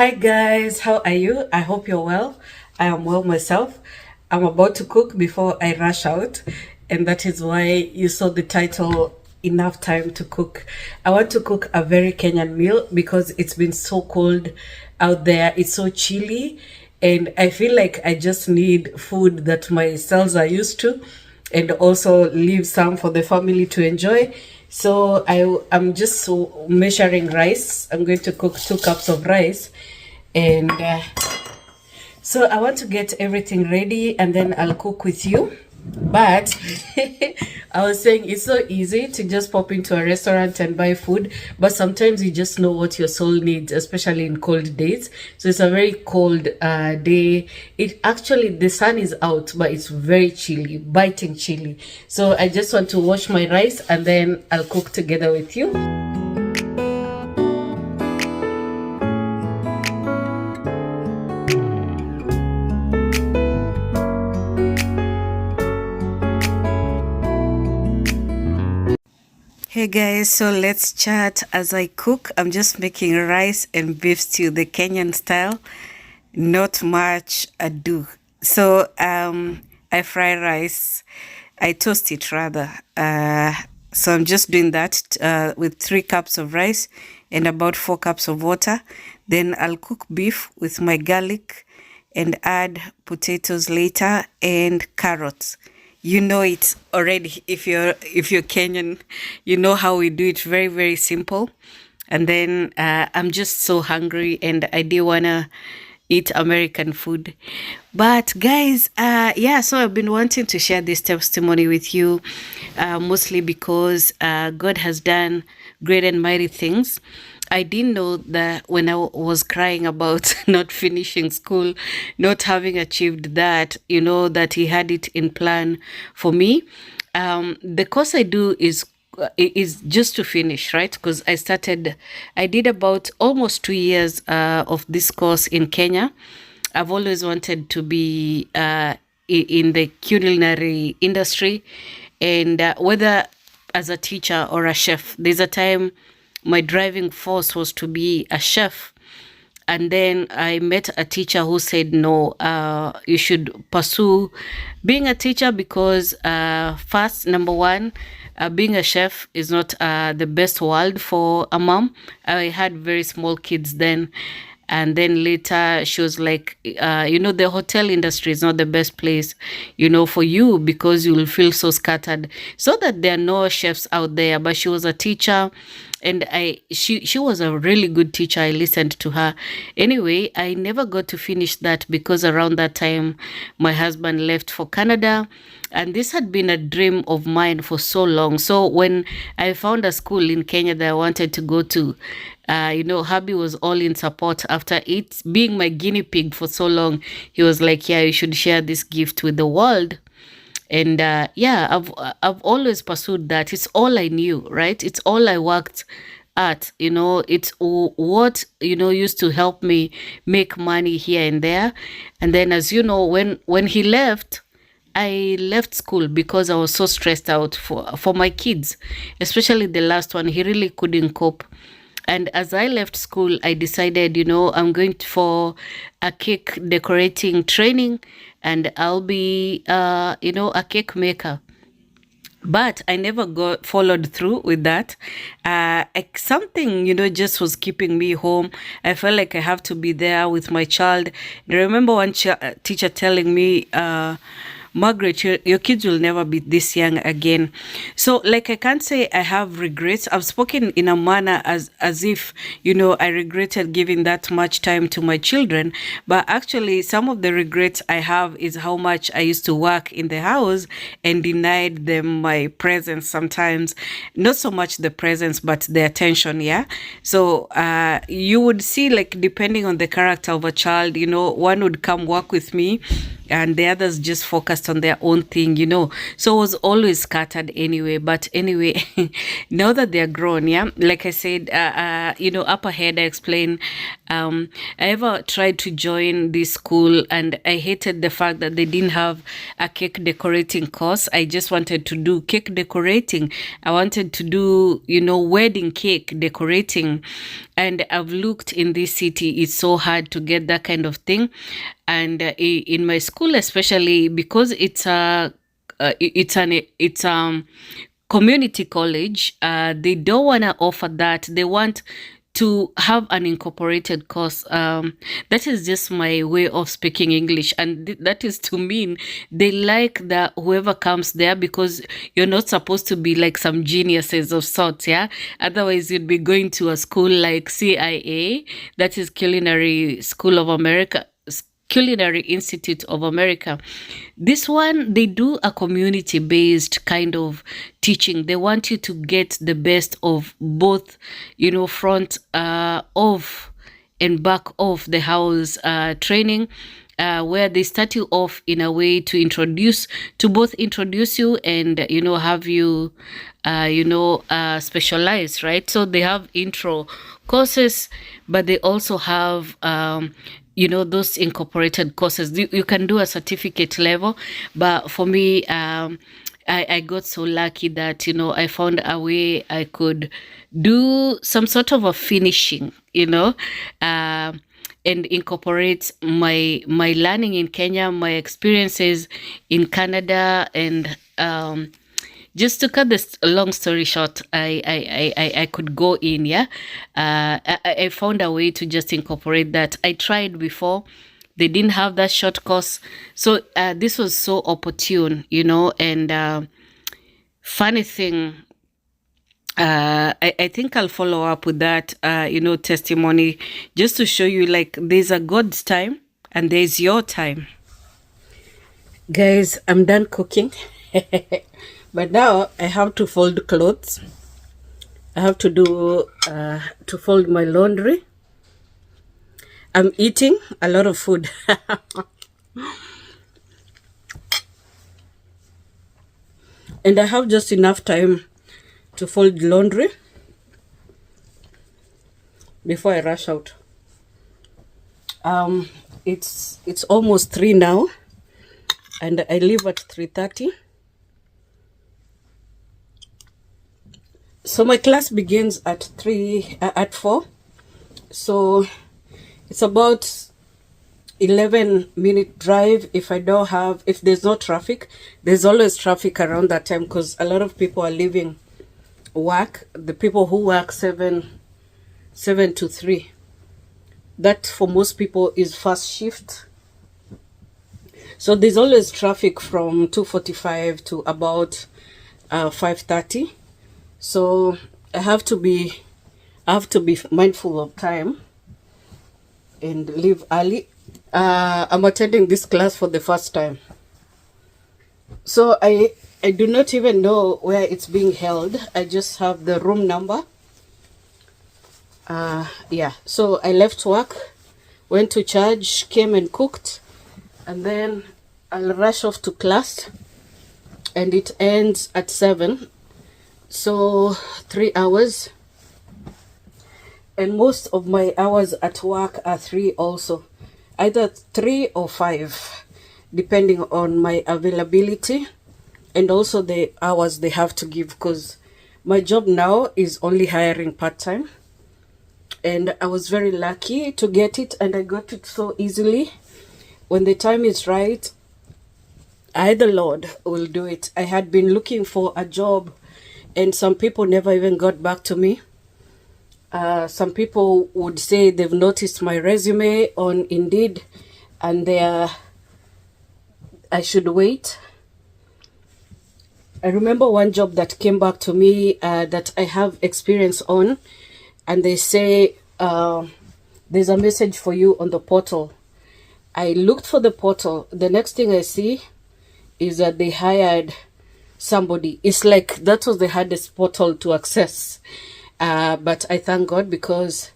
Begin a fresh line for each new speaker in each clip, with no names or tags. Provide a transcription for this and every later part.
Hi guys, how are you? I hope you're well. I am well myself. I'm about to cook before I rush out, and that is why you saw the title Enough Time to Cook. I want to cook a very Kenyan meal because it's been so cold out there. It's so chilly, and I feel like I just need food that my cells are used to and also leave some for the family to enjoy. So I'm just measuring rice. I'm going to cook 2 cups of rice, and so I want to get everything ready and then I'll cook with you. But I was saying it's so easy to just pop into a restaurant and buy food, but sometimes you just know what your soul needs, especially in cold days. So it's a very cold day. It actually, the sun is out, but it's very chilly, biting chilly. So I just want to wash my rice and then I'll cook together with you. Hey guys, so let's chat as I cook. I'm just making rice and beef stew, the Kenyan style. Not much ado. So I fry rice. I toast it rather. So I'm just doing that with 3 cups of rice and about 4 cups of water. Then I'll cook beef with my garlic and add potatoes later and carrots. You know it already. If you're Kenyan, you know how we do it. Very, very simple. And then I'm just so hungry and I do wanna eat American food. But guys, yeah, so I've been wanting to share this testimony with you, mostly because God has done great and mighty things. I didn't know that when I was crying about not finishing school, not having achieved that, that He had it in plan for me. The course I do is just to finish, right? Because I did about almost 2 years of this course in Kenya. I've always wanted to be in the culinary industry, and whether as a teacher or a chef, there's a time my driving force was to be a chef. And then I met a teacher who said, no, you should pursue being a teacher because first, number one, being a chef is not the best world for a mom. I had very small kids then. And then later she was like, the hotel industry is not the best place, for you because you will feel so scattered. So that there are no chefs out there, but she was a teacher. And she was a really good teacher. I listened to her. Anyway, I never got to finish that because around that time, my husband left for Canada. And this had been a dream of mine for so long. So when I found a school in Kenya that I wanted to go to, hubby was all in support. After it being my guinea pig for so long, he was like, yeah, you should share this gift with the world. And yeah, I've always pursued that. It's all I knew, right? It's all I worked at. It's what used to help me make money here and there. And then, as you know, when he left, I left school because I was so stressed out for my kids, especially the last one. He really couldn't cope. And as I left school, I decided, I'm going for a cake decorating training and I'll be, a cake maker. But I never followed through with that. Something, just was keeping me home. I felt like I have to be there with my child. I remember one teacher telling me, Margaret, your kids will never be this young again. So, I can't say I have regrets. I've spoken in a manner as if, I regretted giving that much time to my children. But actually, some of the regrets I have is how much I used to work in the house and denied them my presence sometimes. Not so much the presence, but the attention, yeah? So, you would see, depending on the character of a child, one would come work with me and the others just focused on their own thing, you know. So it was always scattered anyway. But anyway, now that they're grown, yeah, like I said, you know, up ahead I explained, I ever tried to join this school and I hated the fact that they didn't have a cake decorating course. I just wanted to do cake decorating. I wanted to do, you know, wedding cake decorating. And I've looked in this city, it's so hard to get that kind of thing. And in my school, especially because it's a community college, they don't want to offer that. They want to have an incorporated course. That is just my way of speaking English, and that is to mean they like that whoever comes there, because you're not supposed to be like some geniuses of sorts, yeah. Otherwise, you'd be going to a school like CIA, that is Culinary School of America, Culinary Institute of America. This one, they do a community-based kind of teaching. They want you to get the best of both, you know, front of and back of the house training, where they start you off in a way to both introduce you and, you know, have you, specialize, right? So they have intro courses, but they also have, you know, those incorporated courses. You can do a certificate level, but for me, I got so lucky that, you know, I found a way I could do some sort of a finishing, you know, and incorporate my learning in Kenya, my experiences in Canada, and just to cut this long story short, I could go in, yeah. I found a way to just incorporate that. I tried before. They didn't have that short course. So this was so opportune, you know. And funny thing, I think I'll follow up with that, you know, testimony, just to show you, like, there's a God's time and there's your time. Guys, I'm done cooking. But now I have to fold clothes. I have to do, to fold my laundry. I'm eating a lot of food. And I have just enough time to fold laundry before I rush out. It's almost 3 now, and I leave at 3:30. So my class begins at 4. So it's about 11-minute drive. If there's no traffic. There's always traffic around that time because a lot of people are leaving work. The people who work 7 to 3. That for most people is first shift. So there's always traffic from 2:45 to about 5:30. So I have to be mindful of time and leave early. I'm attending this class for the first time, so I do not even know where it's being held. I just have the room number. Yeah, so I left work, went to church, came and cooked, and then I'll rush off to class, and it ends at 7. So 3 hours, and most of my hours at work are 3 also, either 3 or 5, depending on my availability and also the hours they have to give, because my job now is only hiring part-time, and I was very lucky to get it, and I got it so easily. When the time is right, the Lord will do it. I had been looking for a job, and some people never even got back to me. Some people would say they've noticed my resume on Indeed, and I should wait. I remember one job that came back to me that I have experience on, and they say, there's a message for you on the portal. I looked for the portal. The next thing I see is that they hired somebody. It's like that was the hardest portal to access. But I thank God, because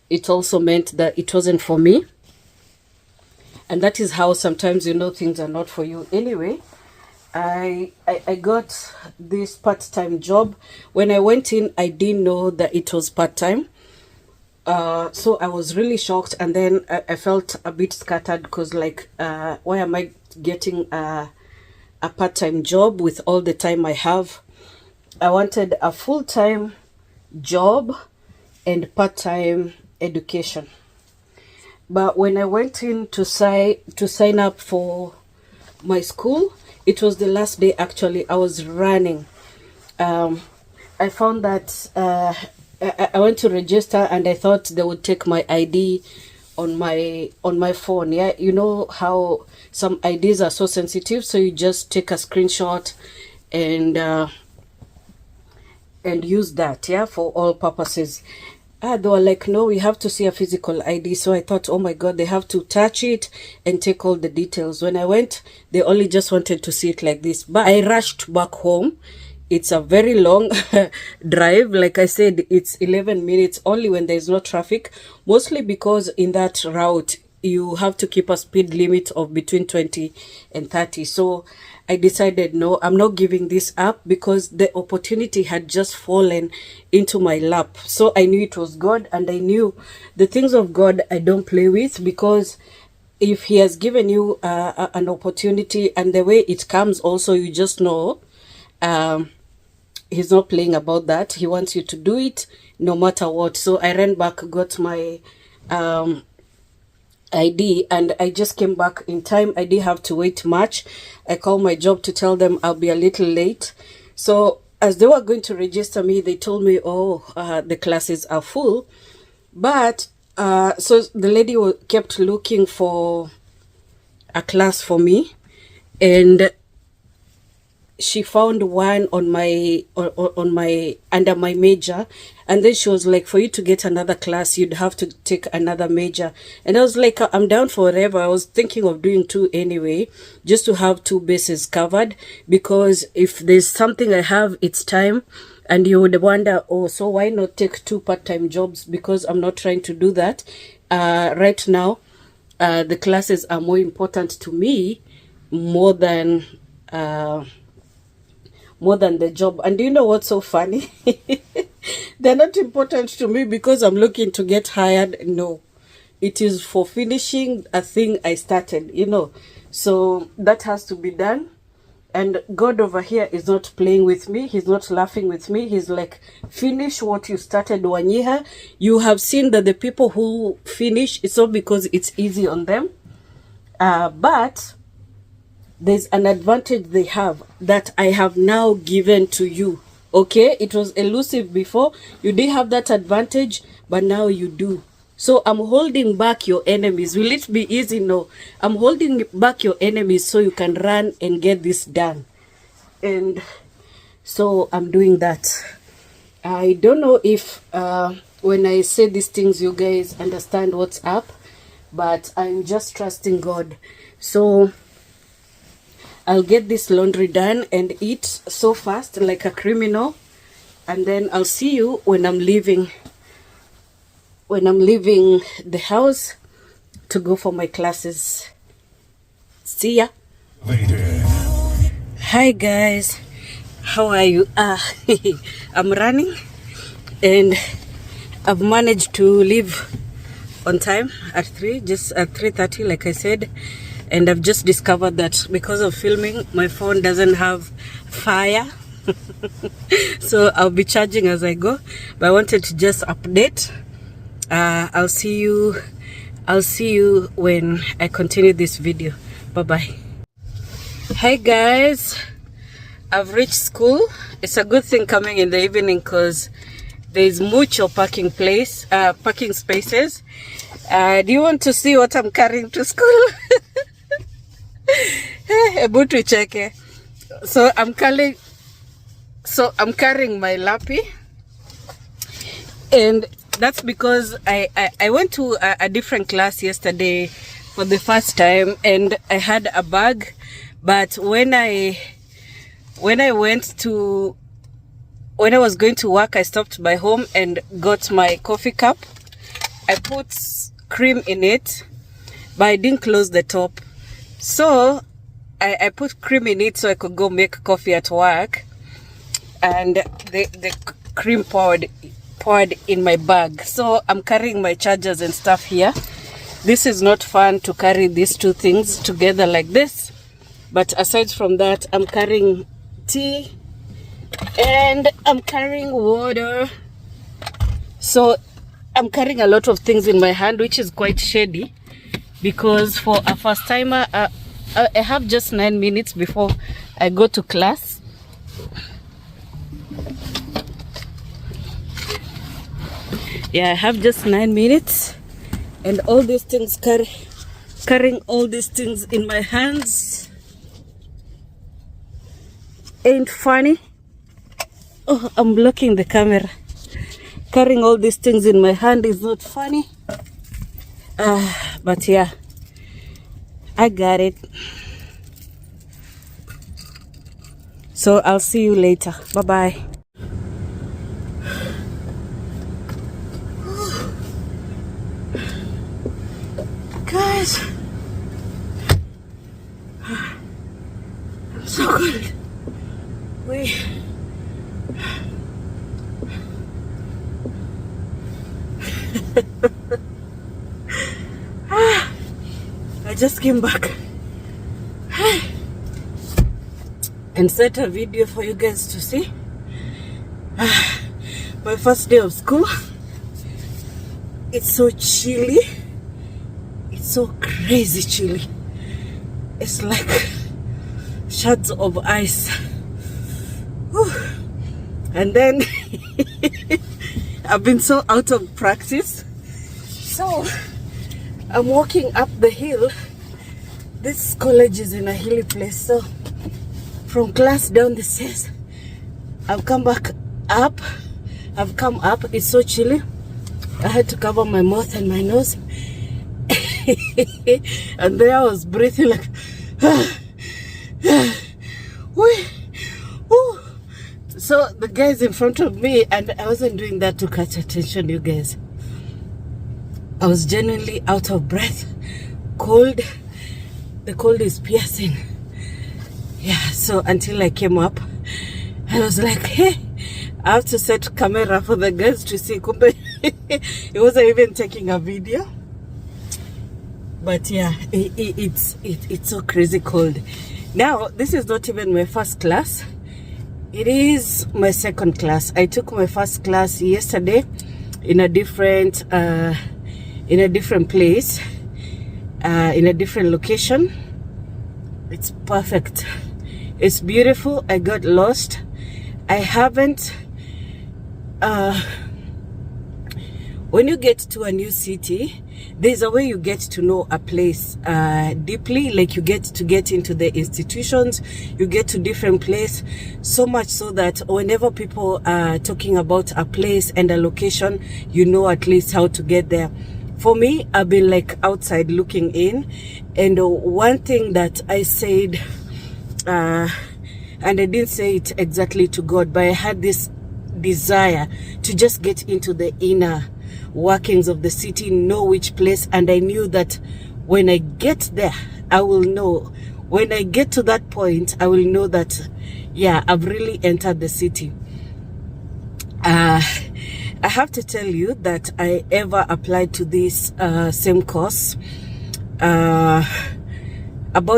it also meant that it wasn't for me. And that is how sometimes you know things are not for you. Anyway, I got this part-time job. When I went in, I didn't know that it was part-time. So I was really shocked, and then I felt a bit scattered because, like, why am I getting a part-time job with all the time I have? I wanted a full-time job and part-time education. But when I went in to sign up for my school, it was the last day. Actually, I was running. I found that I went to register, and I thought they would take my ID on my phone. Yeah, you know how some IDs are so sensitive, so you just take a screenshot and use that, yeah, for all purposes. They were like, no, we have to see a physical ID. So I thought, oh my God, they have to touch it and take all the details. When I went, they only just wanted to see it like this. But I rushed back home. It's a very long drive. Like I said, it's 11 minutes only when there's no traffic. Mostly because in that route, you have to keep a speed limit of between 20 and 30. So I decided, no, I'm not giving this up, because the opportunity had just fallen into my lap. So I knew it was God, and I knew the things of God I don't play with, because if he has given you an opportunity, and the way it comes also, you just know he's not playing about that. He wants you to do it no matter what. So I ran back, got my ID, and I just came back in time. I didn't have to wait much. I called my job to tell them I'll be a little late. So as they were going to register me, they told me, oh, the classes are full. But so the lady kept looking for a class for me, and she found one on my under my major, and then she was like, for you to get another class, you'd have to take another major. And I was like, I'm down for whatever. I was thinking of doing 2 anyway, just to have 2 bases covered, because if there's something I have, it's time. And you would wonder, oh, so why not take 2 part-time jobs? Because I'm not trying to do that right now. The classes are more important to me, more than the job. And do you know what's so funny? They're not important to me because I'm looking to get hired. No, it is for finishing a thing I started, you know. So that has to be done. And God over here is not playing with me. He's not laughing with me. He's like, finish what you started, Wanyiha. You have seen that the people who finish, it's not because it's easy on them. But there's an advantage they have that I have now given to you. Okay, it was elusive before. You didn't have that advantage, but now you do. So I'm holding back your enemies. Will it be easy? No. I'm holding back your enemies so you can run and get this done. And so I'm doing that. I don't know if when I say these things, you guys understand what's up, but I'm just trusting God. So I'll get this laundry done and eat so fast like a criminal, and then I'll see you when I'm leaving the house to go for my classes. See ya. Hi guys, how are you? I'm running, and I've managed to leave on time at 3, just at 3:30 like I said. And I've just discovered that because of filming, my phone doesn't have fire. So I'll be charging as I go. But I wanted to just update. I'll see you when I continue this video. Bye-bye. Hi guys. I've reached school. It's a good thing coming in the evening because there's mucho parking spaces. Do you want to see what I'm carrying to school? So I'm carrying my lappy, and that's because I went to a different class yesterday for the first time, and I had a bag. But when I was going to work, I stopped by home and got my coffee cup. I put cream in it, but I didn't close the top. So I put cream in it so I could go make coffee at work, and the cream poured in my bag. So I'm carrying my chargers and stuff here. This is not fun to carry these two things together like this, but aside from that, I'm carrying tea and I'm carrying water. So I'm carrying a lot of things in my hand, which is quite shady, because for a first timer, I have just 9 minutes before I go to class. Yeah, I have just 9 minutes, and all these things, carrying all these things in my hands ain't funny. Oh, I'm blocking the camera. Carrying all these things in my hand is not funny. But yeah, I got it. So I'll see you later. Bye-bye. Guys, I'm so cold. Wait. I just came back and set a video for you guys to see. My first day of school. It's so chilly. It's so crazy chilly. It's like shards of ice. Whew. And then I've been so out of practice. So I'm walking up the hill. This college is in a hilly place. So from class down the stairs, I've come back up. I've come up. It's so chilly. I had to cover my mouth and my nose. And there I was breathing like so the guys in front of me, and I wasn't doing that to catch attention, you guys. I was genuinely out of breath, cold. The cold is piercing. Yeah, so until I came up, I was like, hey, I have to set camera for the guys to see. It wasn't even taking a video. But yeah, it's so crazy cold. Now, this is not even my first class. It is my second class. I took my first class yesterday in a different place, in a different location. It's perfect. It's beautiful. I got lost. I haven't. When you get to a new city, there's a way you get to know a place deeply. Like you get into the institutions, you get to different places, so much so that whenever people are talking about a place and a location, you know at least how to get there. For me, I've been like outside looking in, and one thing that I said, and I didn't say it exactly to God, but I had this desire to just get into the inner workings of the city, know which place, and I knew that when I get there, I will know. When I get to that point, I will know that, yeah, I've really entered the city. I have to tell you that I ever applied to this same course about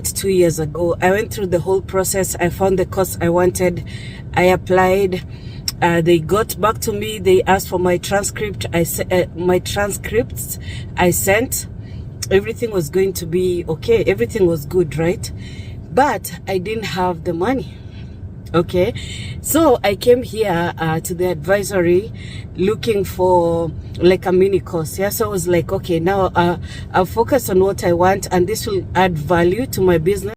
2 years ago. I went through the whole process. I found the course I wanted. I applied. They got back to me. They asked for my transcript. My transcripts I sent. Everything was going to be okay. Everything was good, right? But I didn't have the money. Okay, so I came here to the advisory looking for like a mini course. Yeah, so I was like, okay, now I'll focus on what I want, and this will add value to my business.